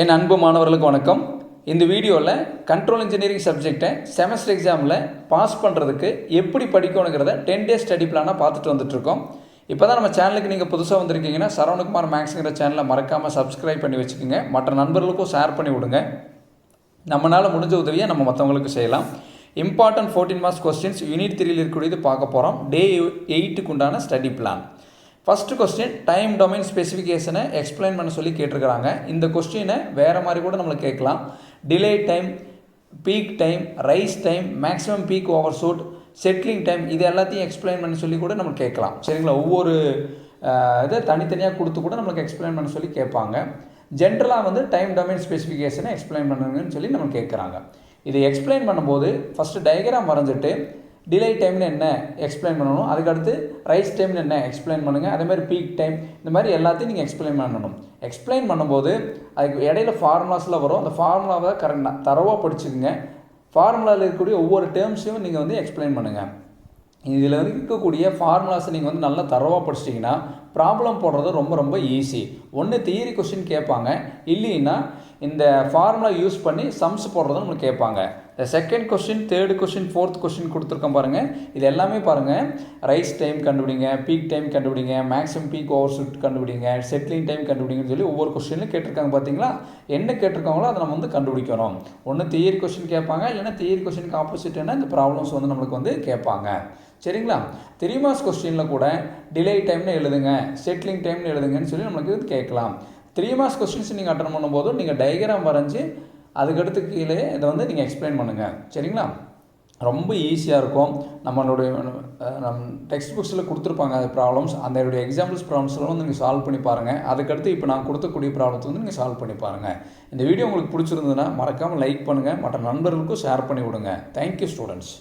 என் அன்பு மாணவர்களுக்கு வணக்கம். இந்த வீடியோவில் கண்ட்ரோல் இன்ஜினியரிங் சப்ஜெக்டை செமஸ்டர் எக்ஸாமில் பாஸ் பண்ணுறதுக்கு எப்படி படிக்கணுங்கிறத 10 டேஸ் ஸ்டடி பிளானாக பார்த்துட்டு வந்துட்டுருக்கோம். இப்போ தான் நம்ம சேனலுக்கு நீங்கள் புதுசாக வந்திருக்கீங்கன்னா சரவணகுமார் மேக்ஸுங்கிற சேனலை மறக்காமல் சப்ஸ்கிரைப் பண்ணி வச்சுக்கோங்க. மற்ற நண்பர்களுக்கும் ஷேர் பண்ணி விடுங்க. நம்மளால் முடிஞ்ச உதவியை நம்ம மற்றவங்களுக்கு செய்யலாம். இம்பார்ட்டன்ட் 14 மார்க்ஸ் கொஸ்டின்ஸ் யூனிட் 3 இருக்கக்கூடியது பார்க்க போகிறோம். டே 8க்கு உண்டான study plan. First question time domain ஸ்பெசிஃபிகேஷனை எக்ஸ்பிளைன் பண்ண சொல்லி கேட்டிருக்கிறாங்க. இந்த கொஸ்டினை வேறு மாதிரி கூட நம்மளுக்கு கேட்கலாம். Delay time, peak time, rise time, maximum peak over shoot, settling time, இது எல்லாத்தையும் எக்ஸ்பிளைன் பண்ணி சொல்லி கூட நம்மளுக்கு கேட்கலாம். சரிங்களா? ஒவ்வொரு இதை தனித்தனியாக கொடுத்து கூட நம்மளுக்கு எக்ஸ்பிளைன் பண்ண சொல்லி கேட்பாங்க. ஜென்ரலாக வந்து டைம் டொமைன் ஸ்பெசிஃபிகேஷனை எக்ஸ்பிளைன் பண்ணுங்கன்னு சொல்லி நம்ம கேட்குறாங்க. இதை எக்ஸ்பிளைன் பண்ணும்போது ஃபஸ்ட்டு டயக்ராம் வரைஞ்சிட்டு டிலே டைம்னு என்ன எக்ஸ்பிளைன் பண்ணணும், அதுக்கடுத்து ரைஸ் டைம்னு என்ன எக்ஸ்பிளைன் பண்ணுங்கள், அதேமாதிரி பீக் டைம், இந்த மாதிரி எல்லாத்தையும் நீங்கள் எக்ஸ்பிளைன் பண்ணணும். எக்ஸ்பிளைன் பண்ணும்போது அதுக்கு இடையில ஃபார்முலாஸில் வரும். அந்த ஃபார்முலாவை கரெக்டாக தரவாக படிச்சுக்குங்க. ஃபார்முலாவில் இருக்கக்கூடிய ஒவ்வொரு டேர்ம்ஸையும் நீங்கள் வந்து எக்ஸ்பிளைன் பண்ணுங்கள். இதில் வந்து இருக்கக்கூடிய ஃபார்முலாஸை நீங்கள் வந்து நல்லா தரவாக படிச்சிட்டிங்கன்னா ப்ராப்ளம் போடுறது ரொம்ப ரொம்ப ஈஸி. ஒன்று தியரி கொஸ்டின் கேட்பாங்க, இல்லைன்னா இந்த ஃபார்முலா யூஸ் பண்ணி சம்ஸ் போடுறதும் நம்மளுக்கு கேட்பாங்க. இந்த second question, third question, fourth question கொடுத்துருக்கோம் பாருங்கள். இது எல்லாமே பாருங்கள். ரைஸ் டைம் கண்டுபிடிங்க, பீக் டைம் கண்டுபிடிங்க, மேக்ஸிமம் பீக் ஓவர் ஷூட் கண்டுபிடிங்க, செட்டிலிங் டைம் கண்டுபிடிங்கன்னு சொல்லி ஒவ்வொரு கொஸ்டின்லையும் கேட்டிருக்காங்க. பார்த்தீங்களா? என்ன கேட்டிருக்காங்களோ அதை நம்ம வந்து கண்டுபிடிக்கணும். ஒன்று தியரி கொஸ்டின் கேட்பாங்க, இல்லைன்னா தியரி கொஸ்டினுக்கு ஆப்போசிட் என்ன இந்த ப்ராப்ளம்ஸ் வந்து நம்மளுக்கு வந்து கேட்பாங்க. சரிங்களா? 3 மார்க்ஸ் கொஸ்டினில் கூட டிலே டைம்னு எழுதுங்க, செட்டிலிங் டைம்னு எழுதுங்கன்னு சொல்லி நம்மளுக்கு கேட்கலாம். 3 மார்க்ஸ் கொஸ்டின்ஸ் நீங்கள் அட்டன் பண்ணும்போது நீங்கள் டயக்ராம் வரைஞ்சி அதுக்கடுத்து கீழே இதை வந்து நீங்கள் எக்ஸ்பிளைன் பண்ணுங்கள். சரிங்களா? ரொம்ப ஈஸியாக இருக்கும். நம்மளுடைய டெக்ஸ்ட் புக்ஸில் கொடுத்துருப்பாங்க அது ப்ராப்ளம்ஸ். அந்த எக்ஸாம்பிள்ஸ் ப்ராப்ளம்ஸ்லாம் வந்து நீங்கள் சால்வ் பண்ணி பாருங்கள். அதுக்கடுத்து இப்போ நான் கொடுத்தக்கூடிய ப்ராப்ளத்தை வந்து நீங்கள் சால்வ் பண்ணி பாருங்கள். இந்த வீடியோ உங்களுக்கு பிடிச்சிருந்ததுன்னா மறக்காமல் லைக் பண்ணுங்கள், மற்ற நண்பர்களுக்கும் ஷேர் பண்ணி விடுங்க. Thank you students.